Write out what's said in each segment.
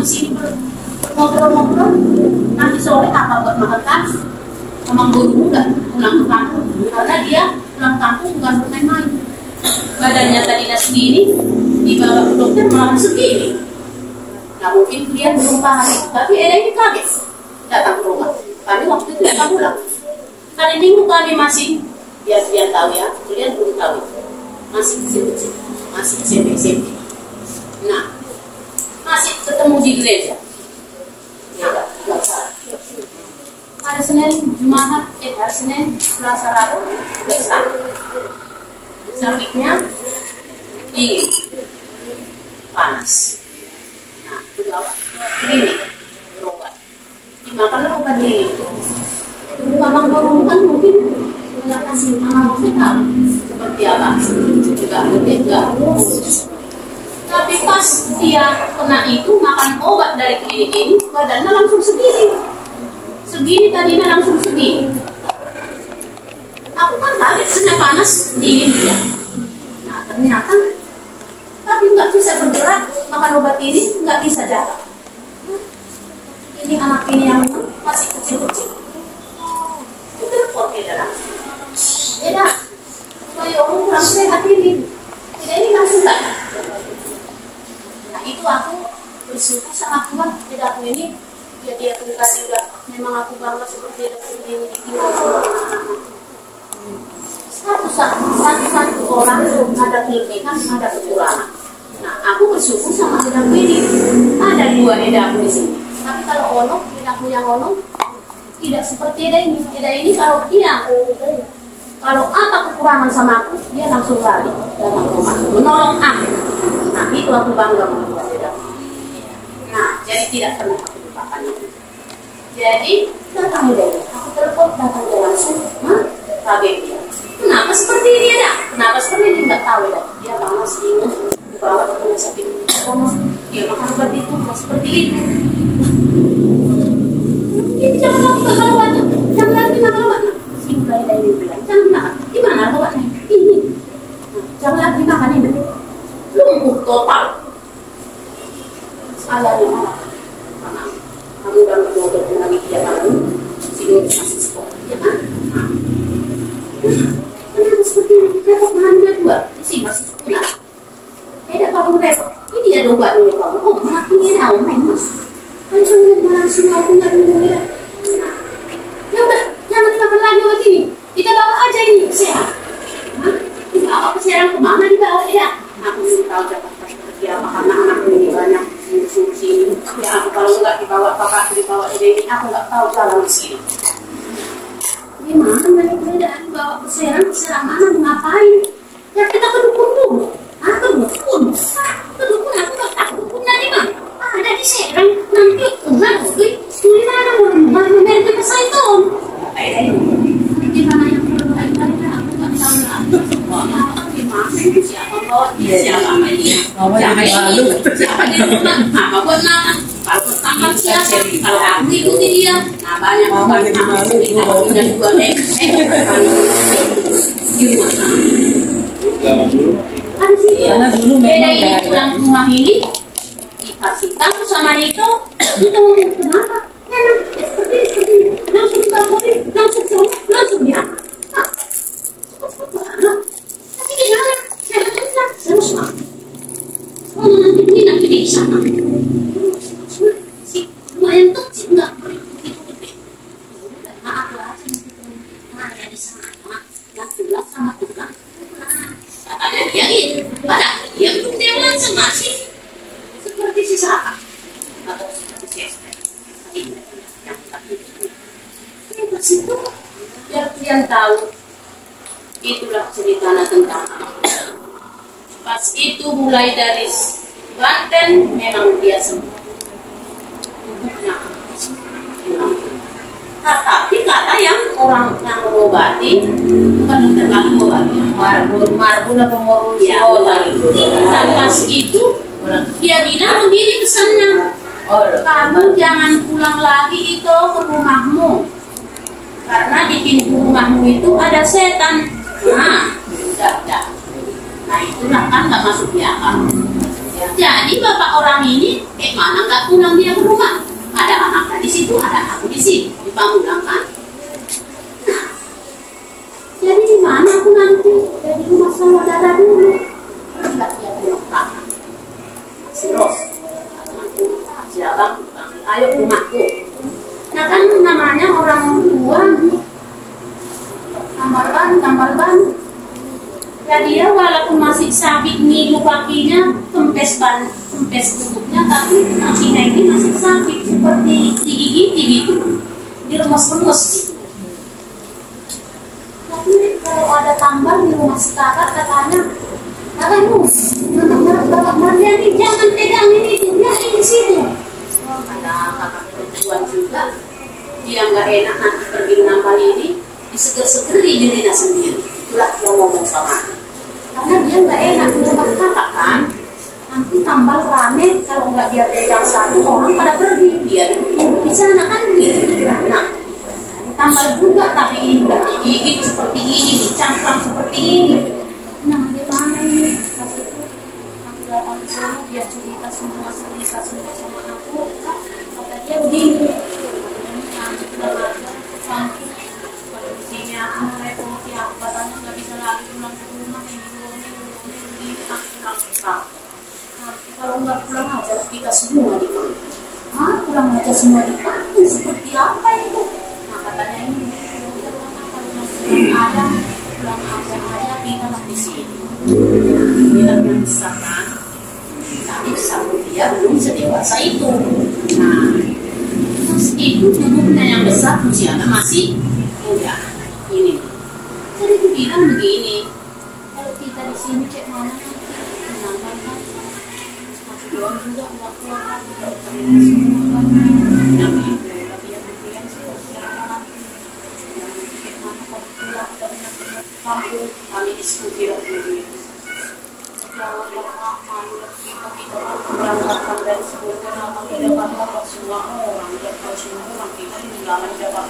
di sini ngobrol-ngobrol. Nanti sore apa buat makan kan? Emang guru nggak pulang ke kampung, karena dia pulang kampung bukan bermain-main. Badannya tadinya segini, dibawa ke dokter malah segini. Nah mungkin dia belum paham, tapi Eda ini kaget datang ke rumah. Kami waktu itu datang pulang. Hari Minggu kami masih, dia tahu ya, kalian belum tahu, masih kecil-kecil, masih SMP. Nah, masih ketemu di gereja. Ya, nggak salah. Hari Senin Jumat, hari Senin Selasa Rabu, besar. Sakitnya dingin, panas. Nah, dibawa klinik, berobat. Dimakan obat dingin. Memang baru kan mungkin nggak kasih anak tahu seperti apa, juga enggak. Tapi pas dia kena itu makan obat dari klinik ini, badannya langsung segini tadinya langsung segini. Aku kan kaget, hanya panas dingin dia. Nah ternyata tapi nggak bisa bergerak, makan obat ini nggak bisa jalan. Ini anak ini yang masih kecil-kecil. Telepon Eda, supaya orang kurang sehat ini. Eda ini langsung tak. Nah itu aku bersyukur sama Tuhan. Eda aku ini, jadi aku dikasih udah. Memang aku bangga seperti Eda ini ditinggal sama anak-anak. Satu orang ada kelebihan, ada kekurangan. Nah aku bersyukur sama Eda ini. Ada 2 Eda aku di sini. Tapi kalau Ono, Eda aku yang Ono tidak seperti Eda ini. Eda ini kalau apa kekurangan sama aku, dia langsung lari datang ke rumah menolong aku. Nah itu aku bangga membuat Eda. Nah jadi tidak pernah aku lupakan itu. Jadi datang Eda, aku telepon datang dia langsung, kaget dia. Kenapa seperti ini Eda? Kenapa seperti ini? Nggak tahu Eda. Dia panas dingin, dibawa ke rumah sakit. Dia makan obat itu seperti itu. Ini jangan lagi makan obatnya, jangan lagi makan obatnya. Sehingga Eda ini bilang, jangan makan. Gimana obatnya? Ini. Jangan lagi makan ini. Lumpuh total. Saya di mana? Kamu udah berdoa lagi dia kamu. Sini masih sekolah, ya kan? Kenapa seperti ini? Repot makan dia 2. Di sini masih sekolah. Eda kamu repot. Ini dia doa dulu kamu. Oh, makan dia tahu main mas. Langsung aku nggak dulu ya. Ya udah, jangan dimakan lagi obat ini. Kita bawa aja ini sehat. Dibawa ke Serang kemana dibawa ya? Aku belum tahu Jakarta seperti apa karena anak ini banyak musuh sini. Ya aku kalau nggak dibawa kakak dibawa ini aku nggak tahu jalan di sini. Gimana mereka dibawa ke Serang mana ngapain? Ya kita ke dukun dulu. Ke dukun. Ke dukun aku nggak tahu dukunnya di mana. Ada di Serang nanti enggak tulis ada mau mereka ke Saito. Gimana yang perlu kita aku nggak tahu lagi. Gimana siapa ini? Siapa di rumah? Apa buat makan? Kalau pertama siapa? Kalau aku ikuti dia, nah banyak orang aku dan juga ada sih ya. Beda ini pulang rumah ini dikasih tahu sama itu kenapa? Seperti langsung dibangunin, langsung dia. Tapi gimana? Saya bilang, saya harus makan. Oh, nanti di sana. Si lumayan kecil nggak boleh gede. Maaf lah, ada di sana. Yang bilang sama tukang. Katanya dia ini, padahal dia belum dewasa masih seperti si Saka atau seperti si Esther. Yang pas itu biar kalian tahu itulah ceritanya tentang pas itu mulai dari Banten memang dia sembuh. Nah, tapi kata yang orang yang mengobati bukan dokter lagi mengobati marbun atau dan pas itu dia bilang begini pesannya, kamu jangan pulang lagi itu ke rumahmu karena di pintu rumahmu itu ada setan. Nah itulah kan nggak masuk di akal. Jadi bapak orang ini mana nggak pulang dia ke rumah? Ada anaknya di situ, ada aku di sini, di Pamulang kan? Nah, jadi di mana aku nanti? Jadi rumah saudara dulu. Enggak dia pulang belakang. Terus, si abang, ayo ke rumahku. Nah kan namanya orang tua, tambal ban. Ya dia walaupun masih sabit ngilu kakinya, kempes tutupnya, tapi kakinya ini masih sakit seperti digigit gitu, diremes-remes gitu. Tapi kalau ada tambal di rumah sekarang katanya, Bapak Marliani jangan pegang ini, dia di situ. Ada kakak perempuan juga, dia nggak enak nanti pergi nambah ini, diseger-segeri dirinya sendiri. Itulah dia ngomong sama aku. Karena dia nggak enak di rumah kakak kan, nanti tambal rame, kalau nggak dia pegang satu orang pada pergi, dia di sana kan gitu. Nah, tambal juga tapi ini nggak digigit seperti ini, dicangkang seperti ini. Nah, gimana ini? Pas itu aku dia cerita semua sama aku. Kata dia begini, nanti sini aku merepoti aku, katanya nggak bisa lagi pulang ke rumah ini kalau nggak pulang aja kita semua di kampung. Pulang aja semua di kampung seperti apa itu? Nah katanya ini ada pulang aja kita di sini. Bilang yang besar kan, tapi sama dia belum sedewasa itu. Nah terus itu tubuhnya yang besar, usianya masih muda. Ini jadi dibilang begini, kalau kita di sini cek mana kan menambah kan masih doang juga nggak keluar semua kan yang itu, tapi yang yang sekarang yang cek mana kalau pulang dari kampung kami diskusi lagi kalau malu kita berangkatkan dari sebuah nama kita dapat semua orang dapat semua orang kita ini dalam dapat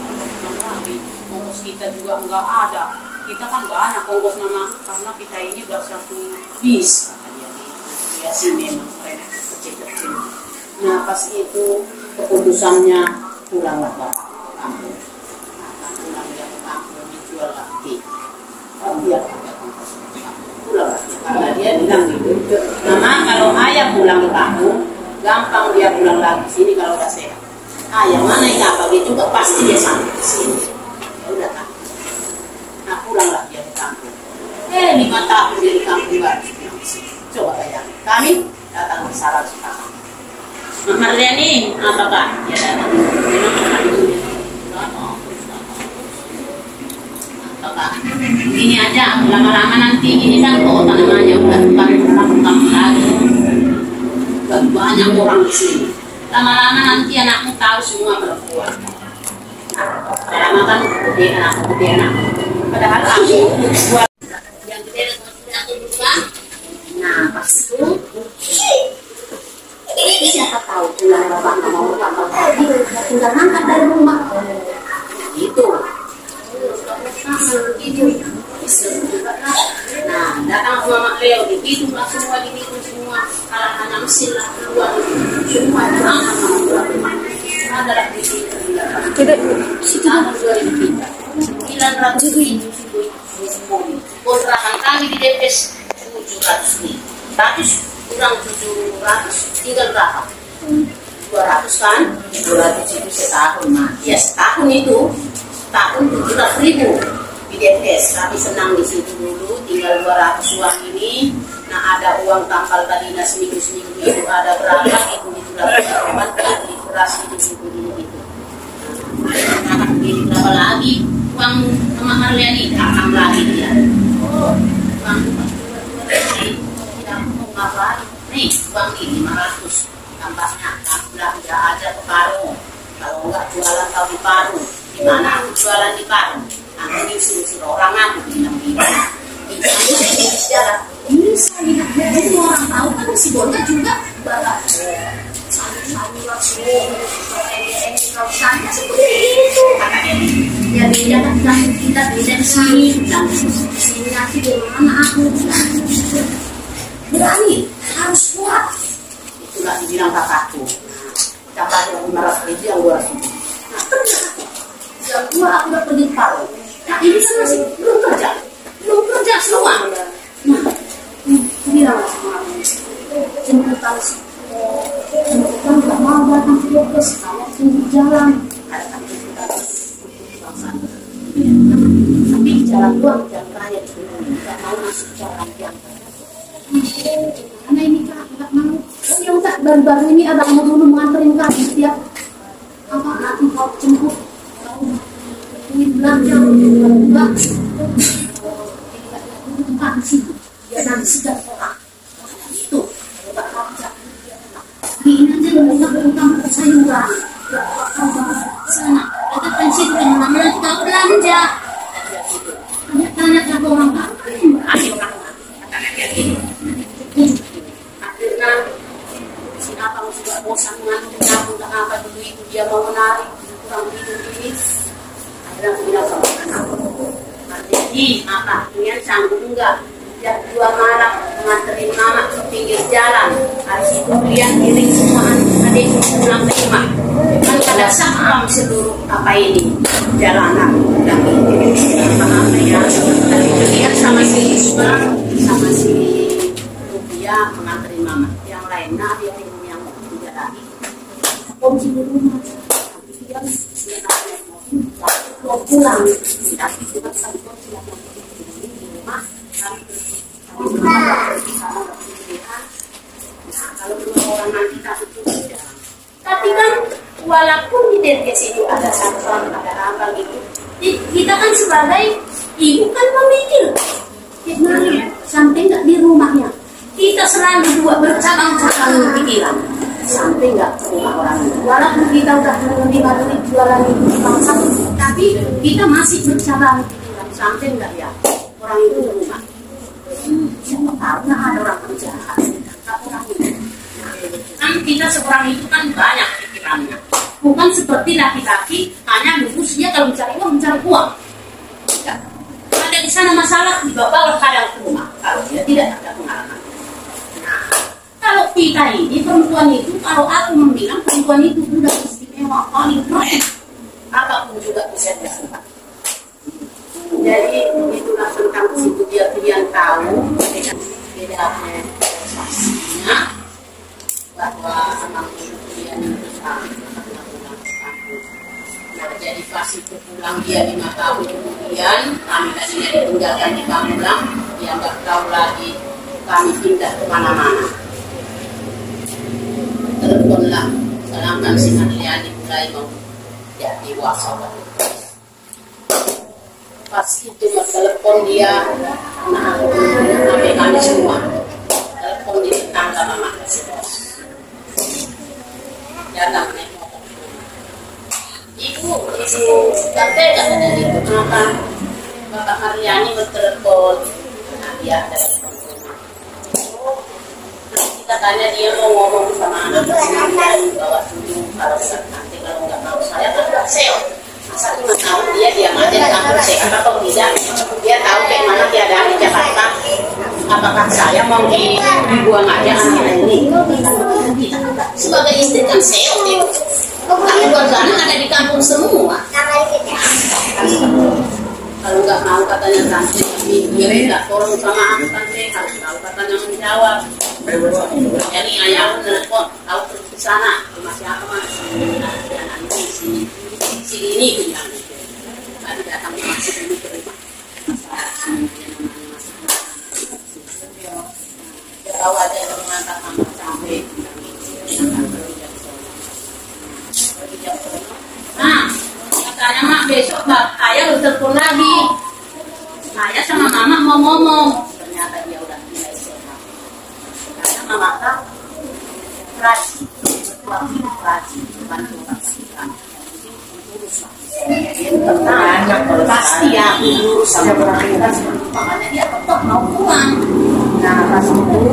lagi ongkos kita juga nggak ada, kita kan nggak ada ongkos nama karena kita ini udah satu bis katanya dia sih memang mereka kecil-kecil. Nah pas itu keputusannya pulanglah ke kampung, pulang dia ke kampung dijual lagi, dia pulang lagi karena dia bilang gitu, mama kalau ayah pulang ke kampung gampang dia pulang lagi sini kalau udah sehat. Ayah mana yang gampang dia juga pasti dia sampai ke sini. Udah kan, nah pulanglah dia ke kampung. 5 tahun dia di kampung baru pulang ke sini. Coba bayangin, kami datang ke Sarang sekarang. Mak Marliani, apakah dia datang? Apakah ini aja lama-lama nanti ini kan kota namanya udah bukan kampung lagi. Banyak orang di sini. Lama-lama nanti anakmu tahu semua perempuan. Lama kan gede anak. Padahal kamu buat yang gede dan juga. Nah pas itu siapa tahu pulang bapak mau apa tinggal angkat dari rumah gitu. Nah datang sama Mak Leo dihitung lah semua, dihitung semua alat-alat mesin lah keluar semua angkat sama pulang rumah. Adalah di sini tidak situ 900.000 kontrakan kami di DPS 700.000, tapi kurang 700 tinggal berapa? 200 kan? 200 itu setahun mah. Ya setahun itu setahun 700.000 di DPS. Kami senang di situ dulu, tinggal 200 uang ini. Nah ada uang tampal tadinya seminggu itu ada berapa itu dapat di beras itu gitu. Nah ini berapa lagi uang Mak Marliani datang lagi dia. Uang tidak mau ngapain? Nih uang ini 500 tambahnya belanja aja ke Parung. Kalau enggak jualan tahu di Parung. Di mana aku jualan di Parung? Aku disuruh orang aku bilang gitu. Ini jalan. Bisa lihat dari orang tahu kan si Bonda juga bapak. Sayur saya seperti itu katanya. Ya beda kan kita beda di sini dan sini nanti di mana aku berani harus kuat. Itulah dibilang kakakku. Contohnya 500.000 yang 200. Nah, yang dua aku udah pergi Palu. Nah, ini kan masih belum kerja semua. Nah, bilang sama jemputan nggak mau datang ke Bogor, saya tunggu jalan. Ada kan jemputan tapi jalan doang, jalan raya nggak mau masuk jalan yang mana ini kak, nggak mau. Oh ya udah, baru-baru ini abang mau dulu menganterin kak setiap apa nanti kau jemput ingin belanja enggak bukan sih dia nanti sudah orang itu nggak kerja ini aja utang sayuran sana ada pensi itu namanya kita belanja tanya ke orang akhirnya si abang juga bosan ngantuknya udah apa dulu itu dia mau menarik kurang tidur ini akhirnya aku bilang sama anakku jadi apa kalian sanggup enggak jam 2 malam nganterin mama ke pinggir jalan habis itu kalian kirim semua adik pulang ke rumah kan pada saat seluruh apa ini jalanan dan apa ya tadi kalian sama si Isma sama si Rubia menganterin mama yang lainnya dia yang tidak lagi kunci di rumah dia mau pulang tapi kita satu silakan di rumah nah kalau dua orang nanti tak itu tapi kan walaupun di Derkes itu ada satpam ada apa gitu kita kan sebagai ibu kan memikir sampai nggak di rumahnya kita selalu dua bercabang-cabang pikiran sampai nggak ke rumah orang itu walaupun kita udah menerima duit jualan itu bangsa tapi kita masih bercabang pikiran sampai nggak ya orang itu ke rumah siapa tahu nggak ada orang penjahat orang itu kan kita seorang itu kan banyak pikirannya bukan seperti laki-laki hanya lurusnya kalau mencari uang ya. Ada di sana masalah dibawa kadang ke rumah kalau dia tidak ada pengalaman. Nah, kalau kita ini perempuan itu kalau aku membilang perempuan itu sudah istimewa paling keren apapun juga bisa dilakukan. Jadi itulah tentang situ dia kalian tahu bedanya pastinya bahwa memang kalian itu jadi pas itu pulang dia 5 tahun kemudian kami tadinya ditinggalkan di Pamulang dia nggak tahu lagi kami pindah kemana-mana teleponlah sedangkan si Hadliani mulai mau jadi WhatsApp pas itu telepon dia nah kami semua telepon di tetangga mama datang naik Ibu sampai katanya itu kenapa Bapak Haryani bertelepon nah dia telepon kita tanya dia mau ngomong sama anak bawa dulu kalau nanti kalau nggak mau saya kan seo asal cuma tahu dia diam aja di kantor sehat atau tidak dia tahu kayak mana keadaan di Jakarta apakah saya mau dibuang aja anak ini sebagai istri kan seo dia tapi warganya ada di kampung semua. Kalau nggak mau katanya tante, dia nggak tolong sama aku tante, harus tahu katanya menjawab. Jadi ayah telepon, tahu terus ke sana, rumah siapa mas? Dan si ini bilang, tadi datang masuk ini ke rumah. Dia tahu aja yang mengatakan sampai. Nah, katanya mak besok ayah telepon lagi. Saya sama mama mau ngomong. Ternyata dia udah mulai sehat. Karena mama kan rajin, bantu orang kita. Pasti ya urus sama orang kita. Makanya dia tetap mau pulang. Nah pas itu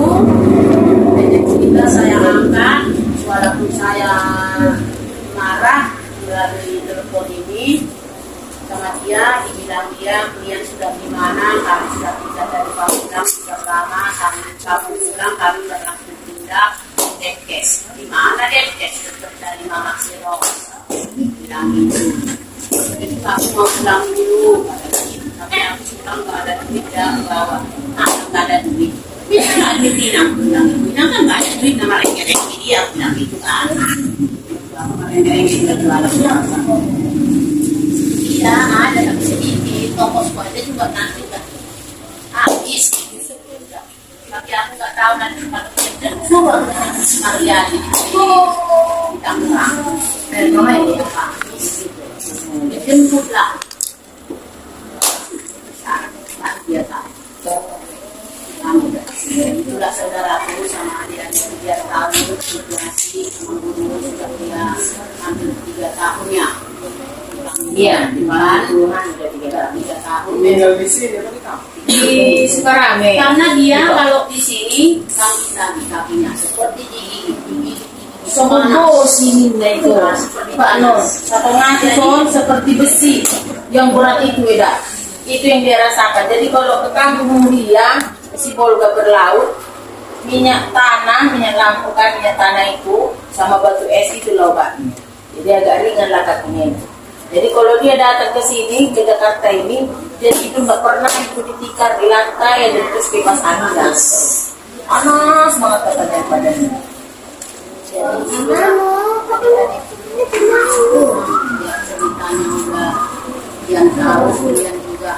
kita saya angkat, walaupun saya marah melalui telepon ini sama dia, dibilang dia kalian sudah di mana, kami sudah pindah dari Pamulang sudah lama, kami pulang, kami berlangsung pindah Depkes. Di mana Depkes? Dekat dari bilang gitu. Jadi aku mau pulang dulu, tapi aku pulang nggak ada duit ya, bawa nggak ada duit. Bisa nggak duit Minang? Minang kan nggak ada duit, nama rengek dia bilang gitu kan. Iya ada tapi sedikit, toko sekolah juga nanti kan habis gitu. Tapi aku nggak tahu nanti kalau dan keluar sekalian di Tangerang dan mama ini habis gitu. Dijemput lah. Dia tahu. Itulah saudaraku sama adik-adik dia tahu situasi guru sudah dia hampir 3 tahun ya. Iya, di mana Tuhan sudah 3 tahun. Tinggal di sini apa di kampung? Di Sukarame. Karena dia kalau di sini kaki-kakinya seperti gigi. Semua sininya itu, Pak Nur. Setengah ton seperti besi yang berat itu beda. Itu yang dia rasakan. Jadi kalau ke kampung dia si Bolga berlaut, minyak lampu kan, minyak tanah itu sama batu es itu obatnya. Jadi agak ringan lah kakinya. Jadi kalau dia datang ke sini ke Jakarta ini, dia itu nggak pernah itu ditikar di lantai dan terus kipas angin gas. Panas banget katanya badannya. Ceritanya juga yang tahu, yang juga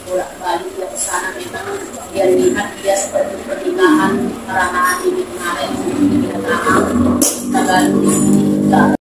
bolak-balik dia ke sana memang dia lihat dia seperti pernikahan peranan ini kemarin di Vietnam, kita